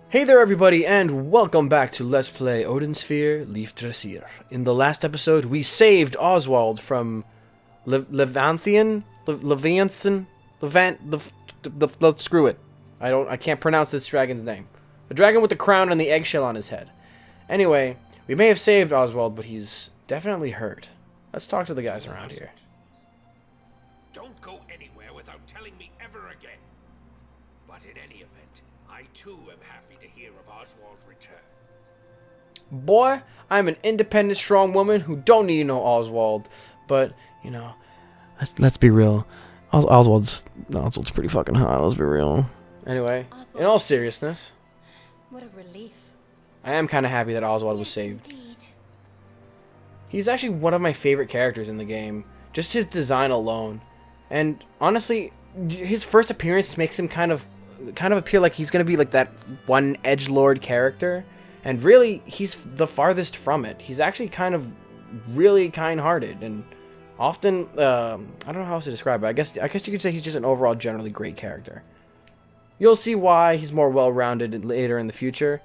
Hey there everybody, and welcome back to Let's Play Odin Sphere Leifdrasir. In the last episode, we saved Oswald from Levanthian? Screw it. I can't pronounce this dragon's name. The dragon with the crown and the eggshell on his head. Anyway, we may have saved Oswald, but he's definitely hurt. Let's talk to the guys around here. Don't go anywhere without telling me ever again. But in any event, I too am happy to hear of Oswald's return. Boy, I'm an independent, strong woman who don't need no Oswald. But, you know, let's be real. Oswald's pretty fucking hot, let's be real. Anyway, in all seriousness, what a relief. I am kind of happy that Oswald was saved. Indeed. He's actually one of my favorite characters in the game. Just his design alone. And honestly, his first appearance makes him kind of appear like he's going to be like that one edgelord character. And really, he's the farthest from it. He's actually kind of really kind-hearted and often, I don't know how else to describe it. I guess you could say he's just an overall generally great character. You'll see why he's more well-rounded later in the future.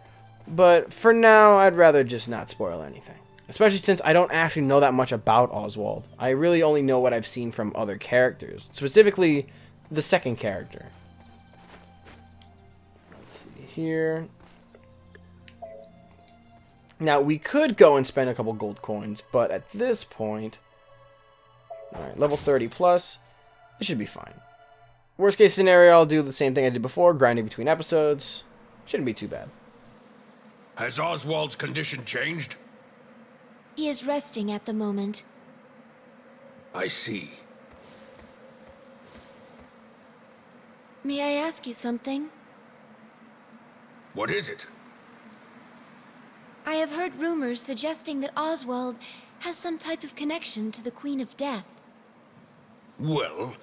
But for now, I'd rather just not spoil anything. Especially since I don't actually know that much about Oswald. I really only know what I've seen from other characters. Specifically, the second character. Let's see here. Now, we could go and spend a couple gold coins, but at this point... Alright, level 30 plus. It should be fine. Worst case scenario, I'll do the same thing I did before, grinding between episodes. Shouldn't be too bad. Has Oswald's condition changed? He is resting at the moment. I see. May I ask you something? What is it? I have heard rumors suggesting that Oswald has some type of connection to the Queen of Death. Well,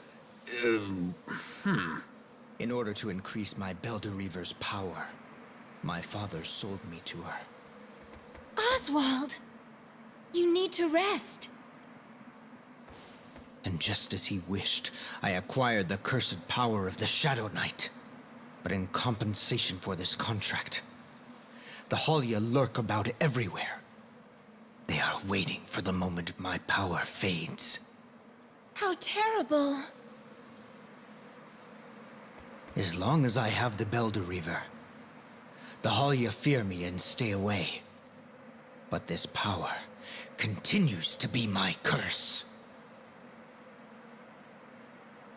In order to increase my Leifdrasir's power, my father sold me to her. Oswald! You need to rest. And just as he wished, I acquired the cursed power of the Shadow Knight. But in compensation for this contract, the Halya lurk about everywhere. They are waiting for the moment my power fades. How terrible. As long as I have the Leifdrasir, the Halya fear me and stay away. But this power continues to be my curse.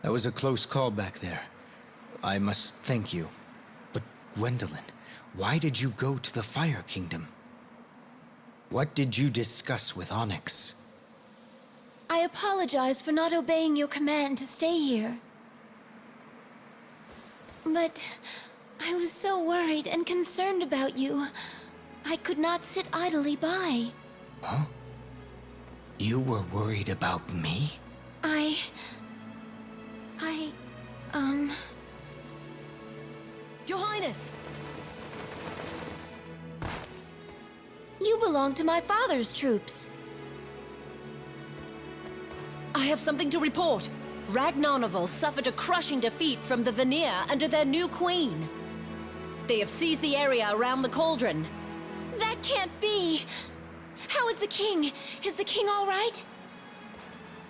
That was a close call back there. I must thank you. But Gwendolyn, why did you go to the Fire Kingdom? What did you discuss with Onyx? I apologize for not obeying your command to stay here. But I was so worried and concerned about you. I could not sit idly by. Huh? You were worried about me? Your Highness! You belong to my father's troops. I have something to report. Ragnarnovel suffered a crushing defeat from the Vanir under their new queen. They have seized the area around the cauldron. That can't be! How is the king? Is the king all right?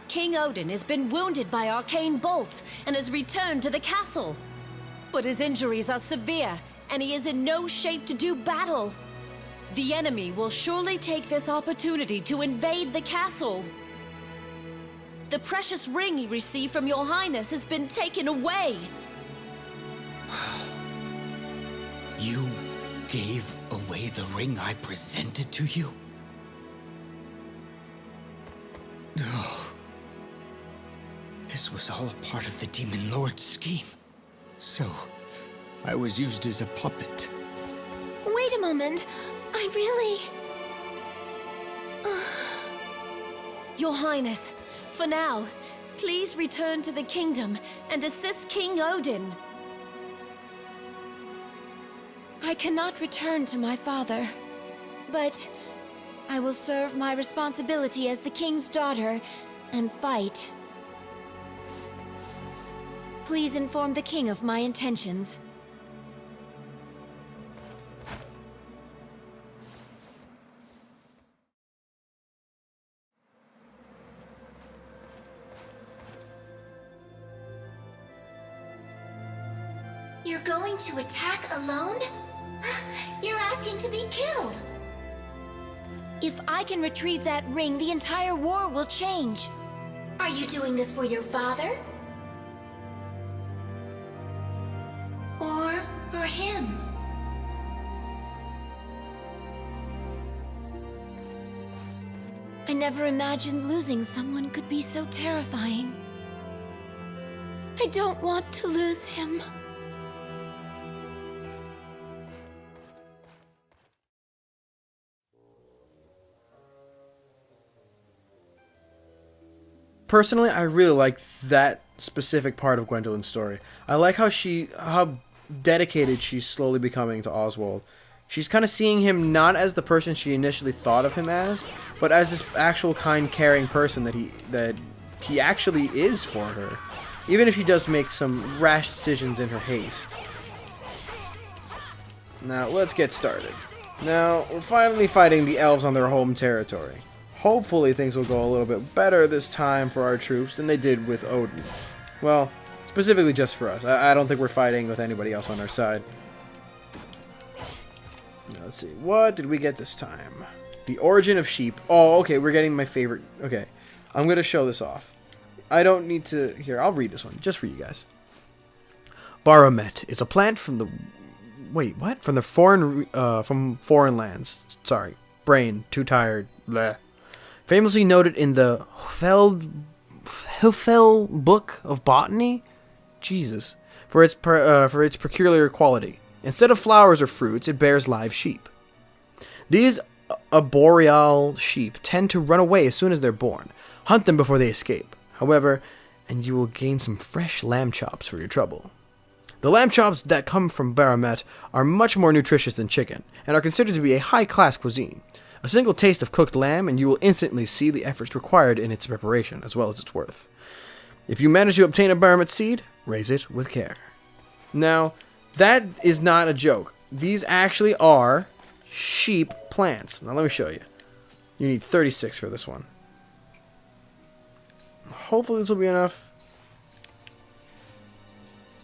King Odin has been wounded by arcane bolts and has returned to the castle. But his injuries are severe, and he is in no shape to do battle. The enemy will surely take this opportunity to invade the castle. The precious ring he received from your Highness has been taken away. You gave away the ring I presented to you? No. This was all a part of the Demon Lord's scheme. So, I was used as a puppet. Wait a moment. I really... Your Highness, for now, please return to the kingdom and assist King Odin. I cannot return to my father. But I will serve my responsibility as the king's daughter and fight. Please inform the king of my intentions. You're going to attack alone? You're asking to be killed! If I can retrieve that ring, the entire war will change. Are you doing this for your father? Or for him? I never imagined losing someone could be so terrifying. I don't want to lose him. Personally, I really like that specific part of Gwendolyn's story. I like how dedicated she's slowly becoming to Oswald. She's kind of seeing him not as the person she initially thought of him as, but as this actual kind, caring person that he actually is for her, even if he does make some rash decisions in her haste. Now, let's get started. Now, we're finally fighting the elves on their home territory. Hopefully things will go a little bit better this time for our troops than they did with Odin. Well, specifically just for us. I don't think we're fighting with anybody else on our side. Now, let's see. What did we get this time? The origin of sheep. Oh, okay, we're getting my favorite. Okay, I'm going to show this off. I don't need to... Here, I'll read this one, just for you guys. Baromet is a plant from the... Wait, what? From foreign lands. Sorry. Brain. Too tired. Bleh. Famously noted in the Hufel Book of Botany, Jesus, for its peculiar quality. Instead of flowers or fruits, it bears live sheep. These arboreal sheep tend to run away as soon as they're born. Hunt them before they escape, however, and you will gain some fresh lamb chops for your trouble. The lamb chops that come from Baromet are much more nutritious than chicken, and are considered to be a high-class cuisine. A single taste of cooked lamb, and you will instantly see the efforts required in its preparation, as well as its worth. If you manage to obtain a Baromet seed, raise it with care. Now, that is not a joke. These actually are sheep plants. Now, let me show you. You need 36 for this one. Hopefully this will be enough.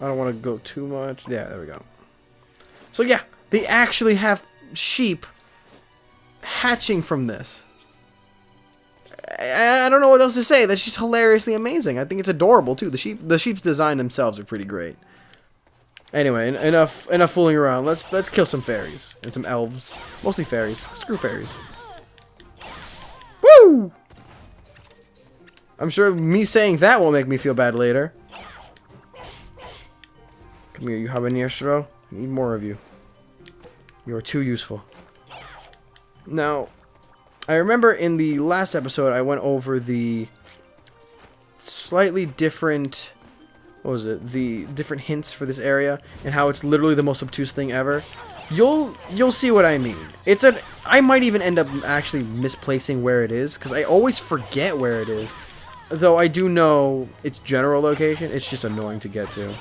I don't want to go too much. Yeah, there we go. So yeah, they actually have sheep hatching from this. I don't know what else to say. That's just hilariously amazing. I think it's adorable too. The sheep's design themselves are pretty great. Anyway, enough fooling around. Let's kill some fairies and some elves. Mostly fairies. Screw fairies. Woo! I'm sure me saying that won't make me feel bad later. Come here, you habanero. I need more of you. You are too useful. Now, I remember in the last episode I went over the slightly different... What was it? The different hints for this area and how it's literally the most obtuse thing ever. You'll see what I mean. I might even end up actually misplacing where it is because I always forget where it is. Though I do know its general location, it's just annoying to get to.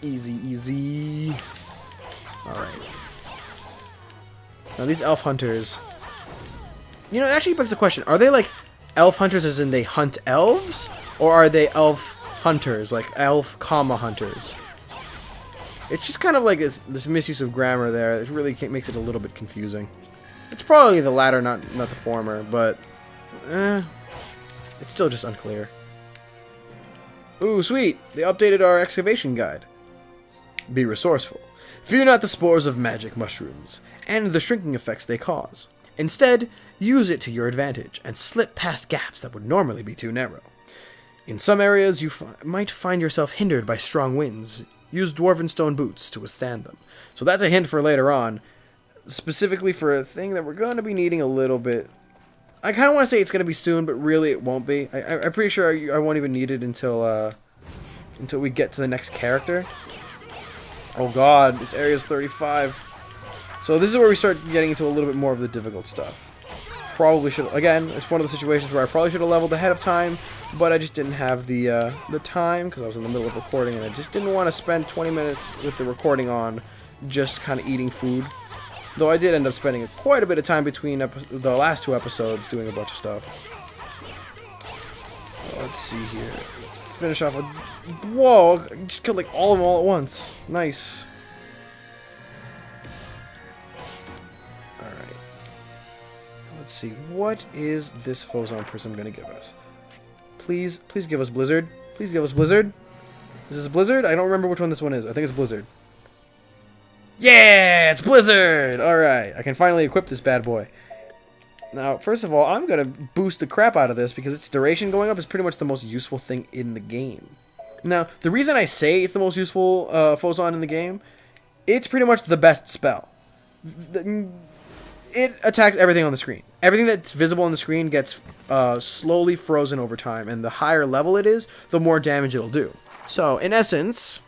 Easy, easy. Alright. Now these elf hunters... You know, it actually begs the question. Are they like elf hunters as in they hunt elves? Or are they elf hunters? Like elf comma hunters? It's just kind of like this misuse of grammar there. It really makes it a little bit confusing. It's probably the latter, not the former, but... it's still just unclear. Ooh, sweet! They updated our excavation guide. Be resourceful. Fear not the spores of magic mushrooms, and the shrinking effects they cause. Instead, use it to your advantage, and slip past gaps that would normally be too narrow. In some areas, you might find yourself hindered by strong winds. Use dwarven stone boots to withstand them. So that's a hint for later on, specifically for a thing that we're going to be needing a little bit. I kind of want to say it's going to be soon, but really it won't be. I'm pretty sure I won't even need it until we get to the next character. Oh god, this area is 35. So this is where we start getting into a little bit more of the difficult stuff. Probably should, again, it's one of the situations where I probably should have leveled ahead of time, but I just didn't have the time because I was in the middle of recording and I just didn't want to spend 20 minutes with the recording on just kind of eating food. Though I did end up spending quite a bit of time between the last two episodes doing a bunch of stuff. Let's see here. finish off a... Whoa! I just killed like all of them all at once. Nice. Alright. Let's see. What is this Fozon Prism going to give us? Please give us Blizzard. Please give us Blizzard. Is this Blizzard? I don't remember which one this one is. I think it's Blizzard. Yeah! It's Blizzard! Alright. I can finally equip this bad boy. Now, first of all, I'm going to boost the crap out of this because its duration going up is pretty much the most useful thing in the game. Now, the reason I say it's the most useful Fozon in the game, it's pretty much the best spell. It attacks everything on the screen. Everything that's visible on the screen gets slowly frozen over time, and the higher level it is, the more damage it'll do. So, in essence,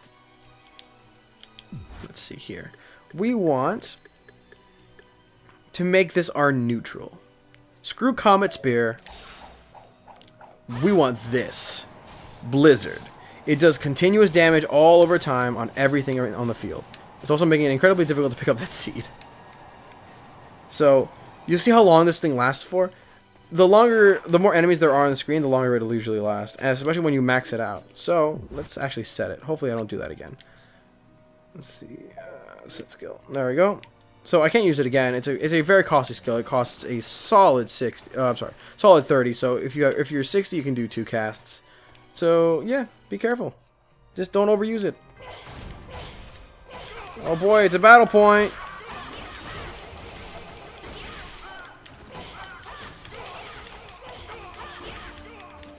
let's see here. We want to make this our neutral. Screw Comet Spear. We want this. Blizzard. It does continuous damage all over time on everything on the field. It's also making it incredibly difficult to pick up that seed. So, you see how long this thing lasts for? The more enemies there are on the screen, the longer it'll usually last. And especially when you max it out. So, let's actually set it. Hopefully I don't do that again. Let's see. Set skill. There we go. So I can't use it again. It's a very costly skill. It costs a solid 60. Solid 30. So if you're 60, you can do 2 casts. So yeah, be careful. Just don't overuse it. Oh boy, it's a battle point.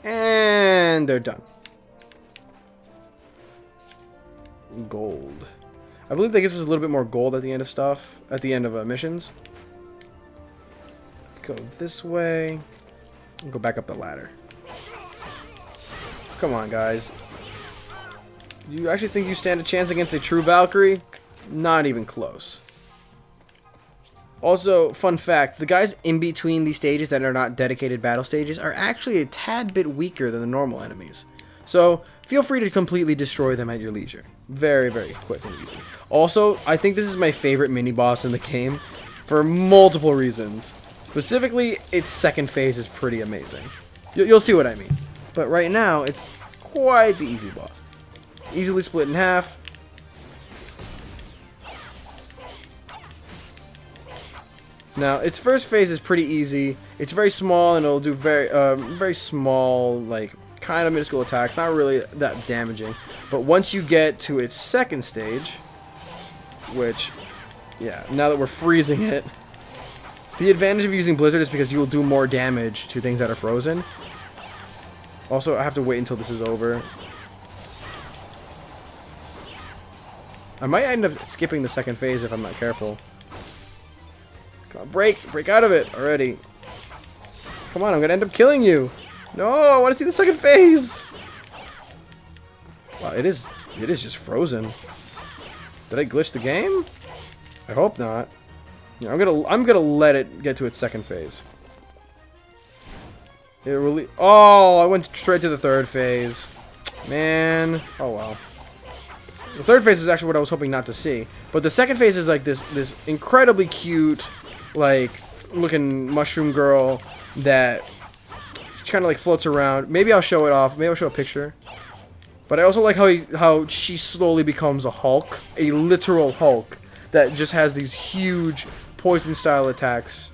And they're done. Gold. I believe that gives us a little bit more gold at the end of stuff, at the end of missions. Let's go this way. And go back up the ladder. Come on, guys. You actually think you stand a chance against a true Valkyrie? Not even close. Also, fun fact, the guys in between these stages that are not dedicated battle stages are actually a tad bit weaker than the normal enemies. So, feel free to completely destroy them at your leisure. Very, very quick and easy. Also, I think this is my favorite mini-boss in the game for multiple reasons. Specifically, its second phase is pretty amazing. You'll see what I mean. But right now, it's quite the easy boss. Easily split in half. Now, its first phase is pretty easy. It's very small and it'll do very small, like, kind of minuscule attacks. Not really that damaging. But once you get to its second stage, which, yeah, now that we're freezing it, the advantage of using Blizzard is because you will do more damage to things that are frozen. Also, I have to wait until this is over. I might end up skipping the second phase if I'm not careful. Come on, break out of it already. Come on, I'm gonna end up killing you. No, I want to see the second phase. Wow, it is just frozen. Did I glitch the game? I hope not. Yeah, I'm gonna let it get to its second phase. It really. Oh, I went straight to the third phase. Man. Oh well. The third phase is actually what I was hoping not to see. But the second phase is like this incredibly cute, like, looking mushroom girl that kind of like floats around. Maybe I'll show it off. Maybe I'll show a picture. But I also like how she slowly becomes a Hulk, a literal Hulk that just has these huge poison style attacks.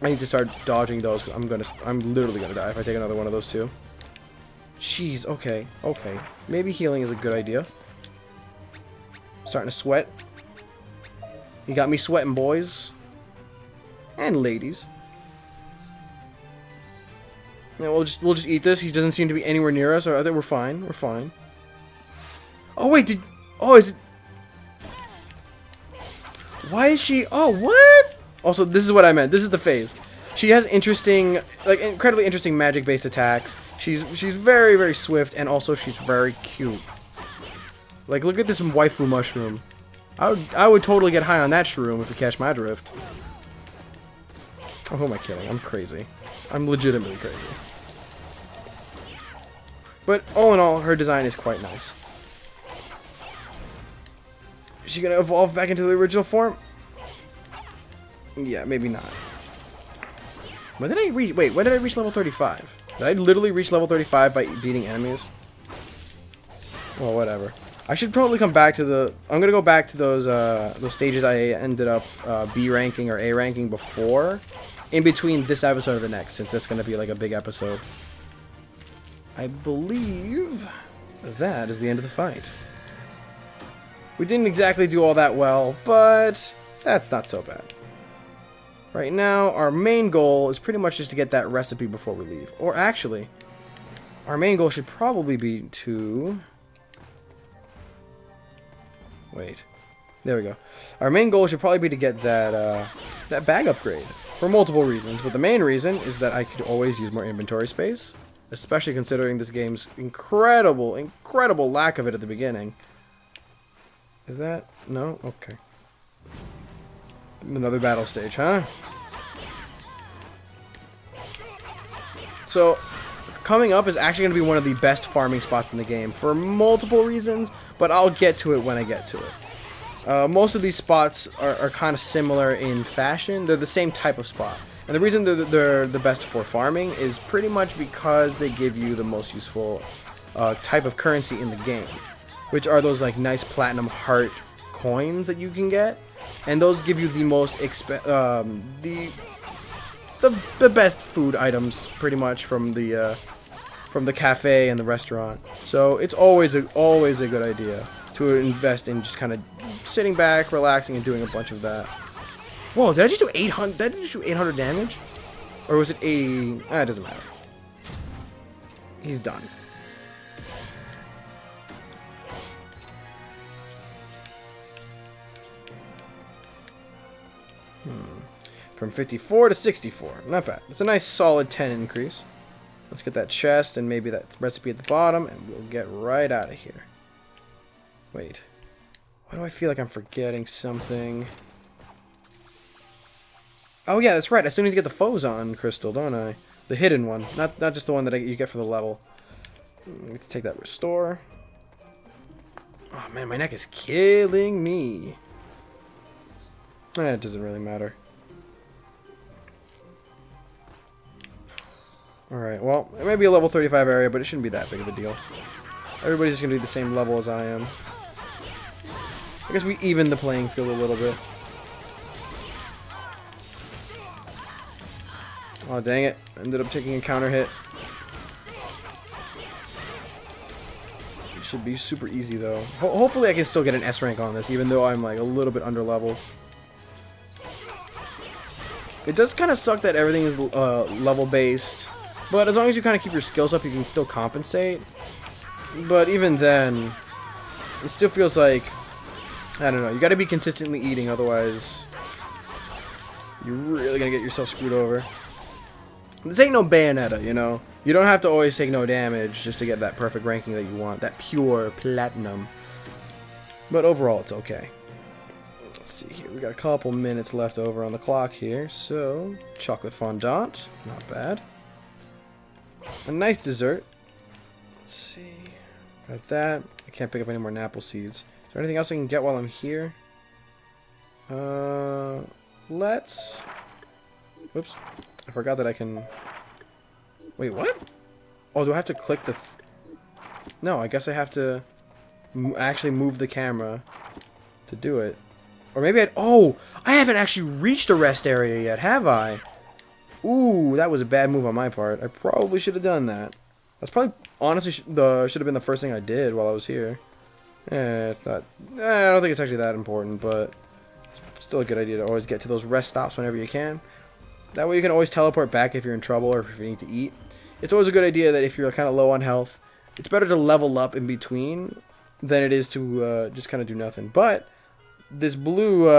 I need to start dodging those because I'm literally gonna die if I take another one of those too. Jeez, okay. Maybe healing is a good idea. Starting to sweat. You got me sweating, boys. And ladies. Yeah, we'll just eat this. He doesn't seem to be anywhere near us. I think we're fine. We're fine. Oh wait, is it? Why is she? Oh, what? Also, this is what I meant. This is the phase. She has interesting, like, incredibly interesting magic-based attacks. She's very, very swift, and also she's very cute. Like, look at this waifu mushroom. I would totally get high on that shroom if you catch my drift. Oh, who am I kidding? I'm crazy. I'm legitimately crazy. But all in all, her design is quite nice. Is she gonna evolve back into the original form? Yeah, maybe not. When did I reach? Wait, when did I reach level 35? Did I literally reach level 35 by beating enemies? Well, whatever. I should probably come back to the... I'm going to go back to those stages I ended up B ranking or A ranking before. In between this episode and the next, since that's going to be like a big episode. I believe that is the end of the fight. We didn't exactly do all that well, but that's not so bad. Right now, our main goal is pretty much just to get that recipe before we leave. Or actually, our main goal should probably be to... Wait. There we go. Our main goal should probably be to get that, that bag upgrade. For multiple reasons, but the main reason is that I could always use more inventory space. Especially considering this game's incredible lack of it at the beginning. Is that... No? Okay. Another battle stage, huh? So, coming up is actually going to be one of the best farming spots in the game for multiple reasons, but I'll get to it when I get to it. Most of these spots are kind of similar in fashion. They're the same type of spot. And the reason they're the best for farming is pretty much because they give you the most useful type of currency in the game, which are those like nice platinum heart coins that you can get, and those give you the most the best food items pretty much from the cafe and the restaurant. So it's always a good idea to invest in just kind of sitting back, relaxing, and doing a bunch of that. Whoa, did I just do 800? Did I just do 800 damage? Or was it 80? Ah, it doesn't matter. He's done. From 54 to 64. Not bad. It's a nice solid 10 increase. Let's get that chest and maybe that recipe at the bottom, and we'll get right out of here. Wait. Why do I feel like I'm forgetting something? Oh yeah, that's right. I still need to get the Phozon crystal, don't I? The hidden one, not just the one that you get for the level. Let's take that restore. Oh man, my neck is killing me. It doesn't really matter. Alright, well, it may be a level 35 area, but it shouldn't be that big of a deal. Everybody's just going to be the same level as I am. I guess we even the playing field a little bit. Oh, dang it. Ended up taking a counter hit. It should be super easy, though. Hopefully I can still get an S rank on this, even though I'm like a little bit under level. It does kind of suck that everything is level based, but as long as you kind of keep your skills up, you can still compensate. But even then, it still feels like, I don't know, you gotta be consistently eating, otherwise you're really gonna get yourself screwed over. This ain't no Bayonetta, you know? You don't have to always take no damage just to get that perfect ranking that you want, that pure platinum. But overall, it's okay. Let's see here, we got a couple minutes left over on the clock here, so chocolate fondant, not bad. A nice dessert. Let's see, got that. I can't pick up any more apple seeds. Is there anything else I can get while I'm here? Let's... Oops, I forgot that I can... Wait, what? Oh, do I have to click the... No, I guess I have to actually move the camera to do it. Or maybe I'd... Oh! I haven't actually reached the rest area yet, have I? Ooh, that was a bad move on my part. I probably should have done that. That's probably, honestly, should have been the first thing I did while I was here. It's not... I don't think it's actually that important, but... It's still a good idea to always get to those rest stops whenever you can. That way you can always teleport back if you're in trouble or if you need to eat. It's always a good idea that if you're kind of low on health, it's better to level up in between than it is to just kind of do nothing. But... This blue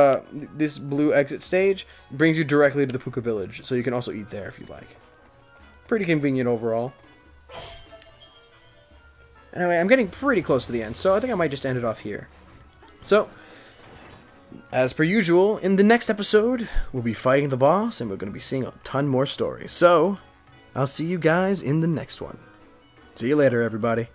exit stage brings you directly to the Puka village, so you can also eat there if you like. Pretty convenient overall. Anyway, I'm getting pretty close to the end, so I think I might just end it off here. So, as per usual, in the next episode, we'll be fighting the boss, and we're going to be seeing a ton more stories. So, I'll see you guys in the next one. See you later, everybody.